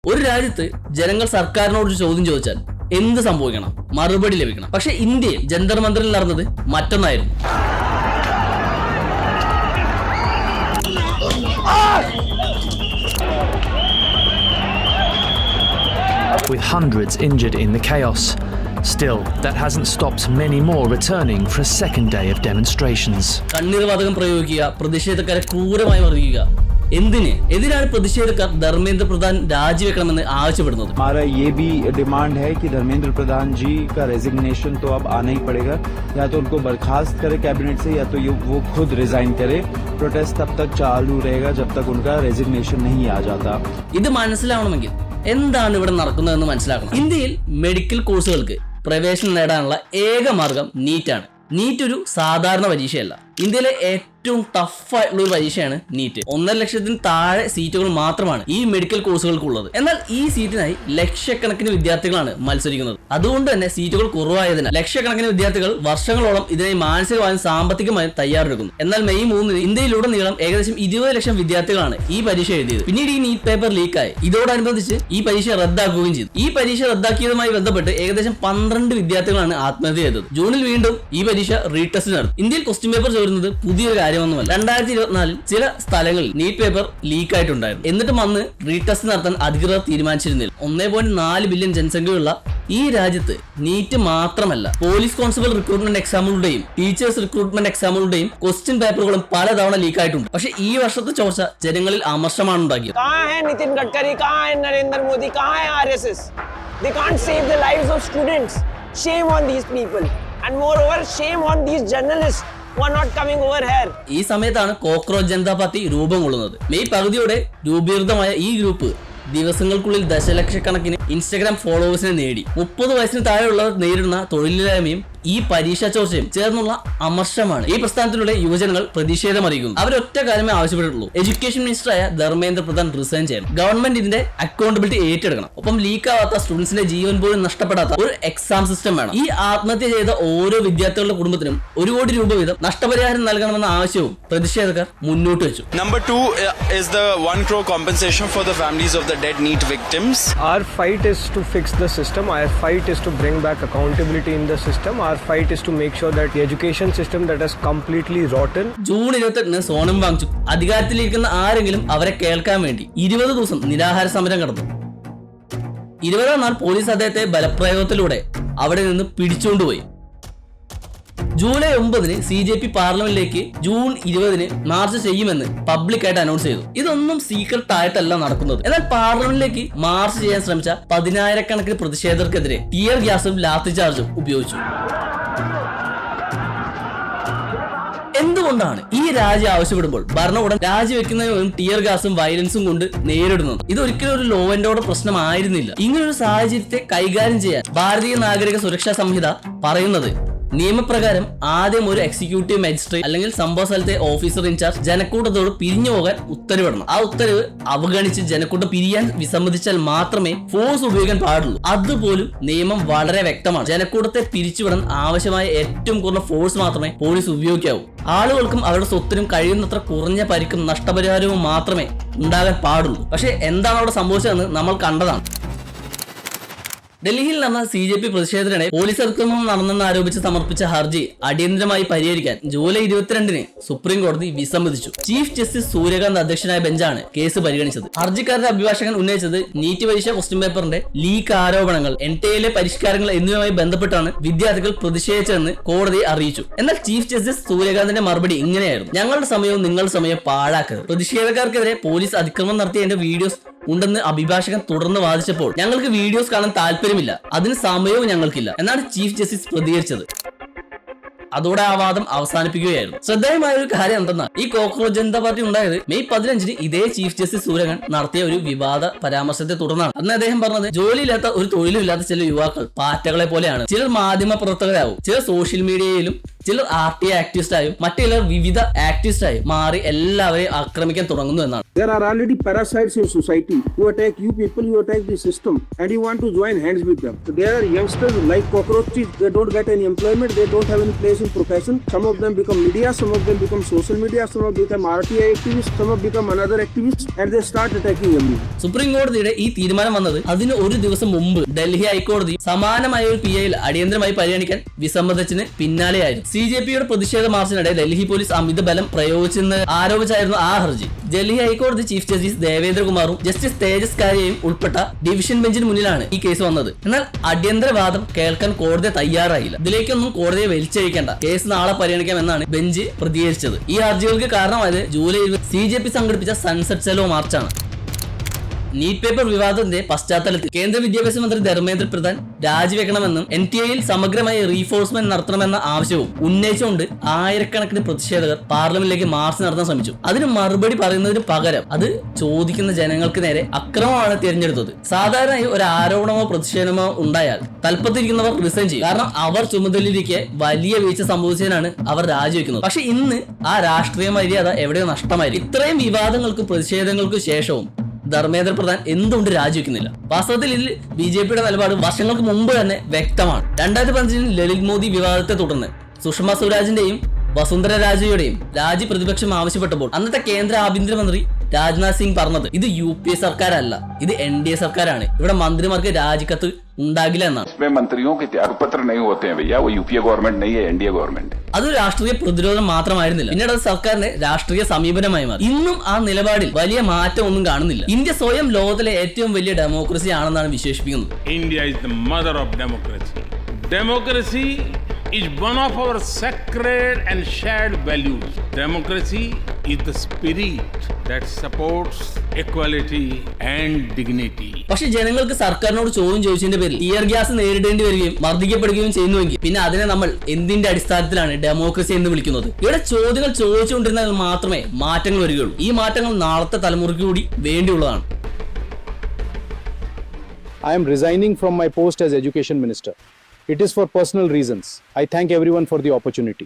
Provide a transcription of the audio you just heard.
ഒരു രാജ്യത്ത് ജനങ്ങൾ സർക്കാരിനോട് ചോദ്യം ചോദിച്ചാൽ എന്ത് സംഭവിക്കണം? മറുപടി ലഭിക്കണം. പക്ഷെ ഇന്ത്യയിൽ ജന്തർ മന്ദിറിൽ നടന്നത് മറ്റൊന്നായിരുന്നു. With hundreds injured in the chaos. Still, that hasn't stopped many more returning for a second day of demonstrations. കണ്ണീർ വാതകം പ്രയോഗിക്കുക, പ്രതിഷേധക്കാരെ ക്രൂരമായി മർദ്ദിക്കുക. എന്തിന്? എതിരാണ് പ്രതിഷേധക്കാർ ധർമ്മേന്ദ്ര പ്രധാൻ രാജിവെക്കണമെന്ന് ആവശ്യപ്പെടുന്നത്. हमारा ये भी डिमांड है कि धर्मेंद्र प्रधान जी का रेजिग्नेशन तो अब आना ही पड़ेगा, या तो उनको बर्खास्त करे कैबिनेट से, या तो वो खुद रिजाइन करे. प्रोटेस्ट तब तक चालू रहेगा जब तक उनका रेजिग्नेशन नहीं आ जाता. ഇത് മനസ്സിലാവണമെങ്കിൽ എന്താണ് ഇവിടെ നടക്കുന്നതെന്ന് മനസ്സിലാക്കണം. ഇന്ത്യയിൽ മെഡിക്കൽ കോഴ്സുകൾക്ക് പ്രവേശനം നേടാനുള്ള ഏക മാർഗം നീറ്റാണ്. നീറ്റ് ഒരു സാധാരണ പരീക്ഷയല്ല. ഇന്ത്യയിലെ ഏറ്റവും ടഫ് ആയിട്ടുള്ള ഒരു പരീക്ഷയാണ് നീറ്റ്. 1.5 ലക്ഷത്തിന് താഴെ സീറ്റുകൾ മാത്രമാണ് ഈ മെഡിക്കൽ കോഴ്സുകൾക്കുള്ളത്. എന്നാൽ ഈ സീറ്റിനായി ലക്ഷക്കണക്കിന് വിദ്യാർത്ഥികളാണ് മത്സരിക്കുന്നത്. അതുകൊണ്ട് തന്നെ സീറ്റുകൾ കുറവായതിനാൽ ലക്ഷക്കണക്കിന് വിദ്യാർത്ഥികൾ വർഷങ്ങളോളം ഇതിനായി മാനസികമായും സാമ്പത്തികമായും തയ്യാറെടുക്കുന്നു. എന്നാൽ മെയ് 3 ഇന്ത്യയിലുടനീളം ഏകദേശം 20 ലക്ഷം വിദ്യാർത്ഥികളാണ് ഈ പരീക്ഷ എഴുതിയത്. പിന്നീട് ഈ നീറ്റ് പേപ്പർ ലീക്കായി. ഇതോടനുബന്ധിച്ച് ഈ പരീക്ഷ റദ്ദാക്കുകയും ചെയ്തു. ഈ പരീക്ഷ റദ്ദാക്കിയതുമായി ബന്ധപ്പെട്ട് ഏകദേശം 12 വിദ്യാർത്ഥികളാണ് ആത്മഹത്യ ചെയ്തത്. ജൂണിൽ വീണ്ടും ഈ പരീക്ഷ റീടെസ്റ്റ് നടത്തും. ഇന്ത്യയിൽ ക്വസ്റ്റ്യൻ പേപ്പർ ചോരുന്നത് പുതിയൊരു കാര്യമൊന്നുമല്ല. 2024 ചില സ്ഥലങ്ങളിൽ നീറ്റ് പേപ്പർ ലീക്ക് ആയിട്ടുണ്ടായിരുന്നു. എന്നിട്ടും അന്ന് റീടെസ്റ്റ് നടത്താൻ അധികൃതർ തീരുമാനിച്ചിരുന്നില്ല. 1.4 ബില്യൺ ജനസംഖ്യയുള്ള ഈ രാജ്യത്ത് നീറ്റ് മാത്രമല്ല, പോലീസ് കോൺസ്റ്റബിൾ റിക്രൂട്ട്മെന്റ് എക്സാമുകളുടെയും ടീച്ചേഴ്സ് റിക്രൂട്ട്മെന്റ് എക്സാമുകളുടെയും ക്വസ്റ്റ്യൻ പേപ്പറുകളും പലതവണ ലീക്ക് ആയിട്ടുണ്ട്. പക്ഷേ ഈ വർഷത്തെ ചോർച്ച ജനങ്ങളിൽ അമർഷമാണ് ഉണ്ടാക്കിയത്. नितिन गडकरी कहाँ है? नरेंद्र मोदी कहाँ है? RSS they can't save the lives of students. Shame on these people, and moreover shame on these journalists who are not coming over here. ഈ സമയത്താണ് കോക്രോച്ച് ജനതാ പാർട്ടി രൂപം കൊള്ളുന്നത്. മെയ് പകുതിയോടെ രൂപീകൃതമായ ഈ ഗ്രൂപ്പ് ദിവസങ്ങൾക്കുള്ളിൽ ദശലക്ഷക്കണക്കിന് ഇൻസ്റ്റഗ്രാം ഫോളോവേഴ്സിനെ നേടി. 30 വയസ്സിന് താഴെയുള്ളവർ നേരിടുന്ന തൊഴിലില്ലായ്മയും ഈ പരീക്ഷാ ചോർച്ചയും ചേർന്നുള്ള അമർഷമാണ് ഈ പ്രസ്ഥാനത്തിലൂടെ യുവജനങ്ങൾ പ്രതിഷേധം അറിയിക്കുന്നു. അവരൊറ്റ കാര്യമേ ആവശ്യപ്പെട്ടിട്ടുള്ളൂ: എഡ്യൂക്കേഷൻ മിനിസ്റ്ററായ ധർമ്മേന്ദ്ര പ്രധാൻ റിസൈൻ ചെയ്യണം. ഗവൺമെന്റ് ഇതിന്റെ അക്കൗണ്ടബിലിറ്റി ഏറ്റെടുക്കണം. ഒപ്പം ലീക്കാവാത്ത, സ്റ്റുഡൻസിന്റെ ജീവൻ പോലും നഷ്ടപ്പെടാത്ത ഒരു എക്സാം സിസ്റ്റം വേണം. ഈ ആത്മഹത്യ ചെയ്ത ഓരോ വിദ്യാർത്ഥികളുടെ കുടുംബത്തിനും 1 കോടി രൂപ വീതം നഷ്ടപരിഹാരം നൽകണമെന്ന ആവശ്യവും പ്രതിഷേധക്കാർ മുന്നോട്ട് വെച്ചു. Number 2 is the 1 crore compensation for the families of the dead NEET victims. Our fight is to fix the system. Our fight is to bring back accountability in the system. Our fight is to make sure that the education system that is completely rotten. June 28 Sonam Wangchuk അധികാരത്തിലിരിക്കുന്ന ആരെങ്കിലും അവരെ കേൾക്കാൻ വേണ്ടി 20 ദിവസം നിരാഹാര സമരം നടന്നു. 20-ാം നാൾ പോലീസ് അദ്ദേഹത്തെ ബലപ്രയോഗത്തിലൂടെ അവിടെ നിന്ന് പിടിച്ചുകൊണ്ടുപോയി. ജൂലൈ 9 CJP പാർലമെന്റിലേക്ക് ജൂൺ 20 മാർച്ച് ചെയ്യുമെന്ന് പബ്ലിക്കായിട്ട് അനൗൺസ് ചെയ്തു. ഇതൊന്നും സീക്രട്ട് ആയിട്ടല്ല നടക്കുന്നത്. എന്നാൽ പാർലമെന്റിലേക്ക് മാർച്ച് ചെയ്യാൻ ശ്രമിച്ച 10,000-കണക്കിന് പ്രതിഷേധർക്കെതിരെ ടിയർ ഗ്യാസും ലാത്തി ചാർജും ഉപയോഗിച്ചു. എന്തുകൊണ്ടാണ് ഈ രാജ്യം ആവശ്യപ്പെടുമ്പോൾ ഭരണകൂടം രാജിവെക്കുന്നതിനും ടിയർ ഗ്യാസും വയലൻസും കൊണ്ട് നേരിടുന്നത്? ഇതൊരിക്കലും ഒരു ലോ ആൻഡ് ഓർഡർ പ്രശ്നമായിരുന്നില്ല. ഇങ്ങനൊരു സാഹചര്യത്തെ കൈകാര്യം ചെയ്യാൻ ഭാരതീയ നാഗരിക സുരക്ഷാ സംഹിത പറയുന്നത് നിയമപ്രകാരം ആദ്യം ഒരു എക്സിക്യൂട്ടീവ് മജിസ്ട്രേറ്റ് അല്ലെങ്കിൽ സംഭവ സ്ഥലത്തെ ഓഫീസർ ഇൻചാർജ് ജനക്കൂട്ടത്തോട് പിരിഞ്ഞു പോകാൻ ഉത്തരവിടണം. ആ ഉത്തരവ് അവഗണിച്ച് ജനക്കൂട്ടം പിരിയാൻ വിസമ്മതിച്ചാൽ മാത്രമേ ഫോഴ്സ് ഉപയോഗിക്കാൻ പാടുള്ളൂ. അതുപോലും നിയമം വളരെ വ്യക്തമാണ്. ജനക്കൂട്ടത്തെ പിരിച്ചുവിടാൻ ആവശ്യമായ ഏറ്റവും കുറഞ്ഞ ഫോഴ്സ് മാത്രമേ പോലീസ് ഉപയോഗിക്കാവൂ. ആളുകൾക്കും അവരുടെ സ്വത്തിനും കഴിയുന്നത്ര കുറഞ്ഞ പരിക്കും നഷ്ടപരിഹാരവും മാത്രമേ ഉണ്ടാകാൻ പാടുള്ളൂ. പക്ഷേ എന്താണ് അവിടെ സംഭവിച്ചതെന്ന് നമ്മൾ കണ്ടതാണ്. ഡൽഹിയിൽ നടന്ന CJP പ്രതിഷേധത്തിനിടെ പോലീസ് അതിക്രമം നടന്നെന്ന് ആരോപിച്ച് സമർപ്പിച്ച ഹർജി അടിയന്തരമായി പരിഹരിക്കാൻ ജൂലൈ 22 സുപ്രീം കോടതി വിസമ്മതിച്ചു. ചീഫ് ജസ്റ്റിസ് സൂര്യകാന്ത് അധ്യക്ഷനായ ബെഞ്ചാണ് കേസ് പരിഗണിച്ചത്. ഹർജിക്കാരുടെ അഭിഭാഷകൻ ഉന്നയിച്ചത് നീറ്റ് പരീക്ഷ ക്വസ്റ്റ്യൻ പേപ്പറിന്റെ ലീക്ക് ആരോപണങ്ങൾ, NTA പരിഷ്കാരങ്ങൾ എന്നിവയുമായി ബന്ധപ്പെട്ടാണ് വിദ്യാർത്ഥികൾ പ്രതിഷേധിച്ചതെന്ന് കോടതി അറിയിച്ചു. എന്നാൽ ചീഫ് ജസ്റ്റിസ് സൂര്യകാന്തിന്റെ മറുപടി ഇങ്ങനെയായിരുന്നു: ഞങ്ങളുടെ സമയവും നിങ്ങളുടെ സമയം പാഴാക്കരുത്. പ്രതിഷേധക്കാർക്കെതിരെ പോലീസ് അതിക്രമം നടത്തിയതിന്റെ വീഡിയോസ് ഉണ്ടെന്ന് അഭിഭാഷകൻ തുടർന്ന് വാദിച്ചപ്പോൾ ഞങ്ങൾക്ക് വീഡിയോസ് കാണാൻ താല്പര്യമില്ല, അതിന് സമയവും ഞങ്ങൾക്കില്ല എന്നാണ് ചീഫ് ജസ്റ്റിസ് പ്രതികരിച്ചത്. അതോടെ ആ വാദം അവസാനിപ്പിക്കുകയായിരുന്നു. ശ്രദ്ധേയമായ ഒരു കാര്യം എന്തെന്നാൽ ഈ കോക്രോച്ച് ജനതാ പാർട്ടി ഉണ്ടായത് മെയ് 15 ഇതേ ചീഫ് ജസ്റ്റിസ് സൂര്യകാന്ത് നടത്തിയ ഒരു വിവാദ പരാമർശത്തെ തുടർന്നാണ്. അന്ന് അദ്ദേഹം പറഞ്ഞത്, ജോലിയില്ലാത്ത ഒരു തൊഴിലും ഇല്ലാത്ത ചില യുവാക്കൾ പാറ്റകളെ പോലെയാണ്. ചിലർ മാധ്യമ പ്രവർത്തകരാകും, ചിലർ സോഷ്യൽ മീഡിയയിലും ചിലർ RTI ആക്ടിവിസ്റ്റായും മറ്റു ചിലർ വിവിധ ആക്ടിവിസ്റ്റായും മാറി എല്ലാവരെയും ആക്രമിക്കാൻ തുടങ്ങുന്നു എന്നാണ്. There are already parasites in society who attack you people, who attack the system, and you want to join hands with them. So there are youngsters like cockroaches. They don't get any employment. They don't have any place in profession. Some of them become media. Some of them become social media. Some of them become RTI activists. Some of them become another activists, and they start attacking everyone. Supreme കോടതിയുടെ ഈ തീരുമാനം വന്നത് അതിന് ഒരു ദിവസം മുമ്പ് ഡൽഹി ഹൈക്കോടതി സമാനമായ ഒരു PIL അടിയന്തരമായി പരിഗണിക്കാൻ വിസമ്മതിച്ചതിന് പിന്നാലെയായിരുന്നു. CJPയുടെ പ്രതിഷേധ മാർച്ചിനിടെ ഡൽഹി പോലീസ് അമിത ബലം പ്രയോഗിച്ചെന്ന് ആരോപിച്ചായിരുന്നു ആ ഹർജി. ഡൽഹി ഹൈക്കോടതി ചീഫ് ജസ്റ്റിസ് ദേവേന്ദ്രകുമാറും ജസ്റ്റിസ് തേജസ് കാരിയയും ഉൾപ്പെട്ട ഡിവിഷൻ ബെഞ്ചിന് മുന്നിലാണ് ഈ കേസ് വന്നത്. എന്നാൽ അടിയന്തരവാദം കേൾക്കാൻ കോടതി തയ്യാറായില്ല. ഇതിലേക്കൊന്നും കോടതിയെ വലിച്ചഴിക്കേണ്ട, കേസ് നാളെ പരിഗണിക്കാമെന്നാണ് ബെഞ്ച് പ്രതികരിച്ചത്. ഈ ഹർജികൾക്ക് കാരണമായത് ജൂലൈ 20 CJP സംഘടിപ്പിച്ച സൺസെറ്റ് ചലോ മാർച്ചാണ്. നീറ്റ് പേപ്പർ വിവാദത്തിന്റെ പശ്ചാത്തലത്തിൽ കേന്ദ്ര വിദ്യാഭ്യാസ മന്ത്രി ധർമ്മേന്ദ്ര പ്രധാൻ രാജിവെക്കണമെന്നും NTIയിൽ സമഗ്രമായ റീഫോഴ്സ്മെന്റ് നടത്തണമെന്ന ആവശ്യവും ഉന്നയിച്ചുകൊണ്ട് ആയിരക്കണക്കിന് പ്രതിഷേധകർ പാർലമെന്റിലേക്ക് മാർച്ച് നടത്താൻ ശ്രമിച്ചു. അതിന് മറുപടി പറയുന്നതിന് പകരം അത് ചോദിക്കുന്ന ജനങ്ങൾക്ക് നേരെ അക്രമമാണ് തിരഞ്ഞെടുത്തത്. സാധാരണയായി ഒരു ആരോപണമോ പ്രതിഷേധമോ ഉണ്ടായാൽ തൽപ്പത്തിരിക്കുന്നവർ റിസൈൻ ചെയ്യും. കാരണം അവർ ചുമതലയിലേക്ക് വലിയ വീഴ്ച സംഭവിച്ചതിനാണ് അവർ രാജിവെക്കുന്നത്. പക്ഷെ ഇന്ന് ആ രാഷ്ട്രീയ മര്യാദ എവിടെയോ നഷ്ടമായിരിക്കും. ഇത്രയും വിവാദങ്ങൾക്കും പ്രതിഷേധങ്ങൾക്കും ശേഷവും ധർമ്മേന്ദ്ര പ്രധാൻ എന്തുകൊണ്ട് രാജിവെക്കുന്നില്ല? വാസ്തവത്തിൽ ഇതിൽ BJPയുടെ നിലപാട് വർഷങ്ങൾക്ക് മുമ്പ് തന്നെ വ്യക്തമാണ്. 2015 ലളിത് മോദി വിവാദത്തെ തുടർന്ന് സുഷമ സ്വരാജിന്റെയും വസുന്ധര രാജയുടെയും രാജി പ്രതിപക്ഷം ആവശ്യപ്പെട്ടപ്പോൾ അന്നത്തെ കേന്ദ്ര ആഭ്യന്തരമന്ത്രി രാജ്നാഥ് സിംഗ് പറഞ്ഞത് ഇത് UPA സർക്കാരല്ല, ഇത് NDA സർക്കാരാണ്, ഇവിടെ മന്ത്രിമാർക്ക് രാജിക്കത്ത് ഉണ്ടാകില്ല എന്നാണ്. इसमें मंत्रियों के त्यागपत्र नहीं होते हैं भैया, वो UPA गवर्नमेंट नहीं है, NDA गवर्नमेंट. അത് രാഷ്ട്രീയ പ്രതിരോധം മാത്രമായിരുന്നില്ല, പിന്നീട് അത് സർക്കാരിന്റെ രാഷ്ട്രീയ സമീപനമായി മാറി. ഇന്നും ആ നിലപാടിൽ വലിയ മാറ്റം ഒന്നും കാണുന്നില്ല. ഇന്ത്യ സ്വയം ലോകത്തിലെ ഏറ്റവും വലിയ ഡെമോക്രസി ആണെന്നാണ് വിശേഷിപ്പിക്കുന്നത്. India is the mother of democracy. Democracy is one of our sacred and shared values. Democracy is the spirit that supports equality and dignity. പക്ഷെ ജനങ്ങൾക്ക് സർക്കാരിനോട് ചോദ്യം ചോദിച്ചതിന്റെ പേരിൽ ടിയർ ഗ്യാസ് നേരിടേണ്ടി വരികയും മർദ്ദിക്കപ്പെടുകയും ചെയ്യുന്നുവെങ്കിൽ പിന്നെ അതിനെ നമ്മൾ എന്തിന്റെ അടിസ്ഥാനത്തിലാണ് ഡെമോക്രസി എന്ന് വിളിക്കുന്നത്? ഇവിടെ ചോദ്യങ്ങൾ ചോദിച്ചുകൊണ്ടിരുന്നാൽ മാത്രമേ മാറ്റങ്ങൾ വരികയുള്ളൂ. ഈ മാറ്റങ്ങൾ നാളത്തെ തലമുറയ്ക്ക് കൂടി വേണ്ടിയുള്ളതാണ്. I am resigning from my post as Education Minister. It is for personal reasons. I thank everyone for the opportunity.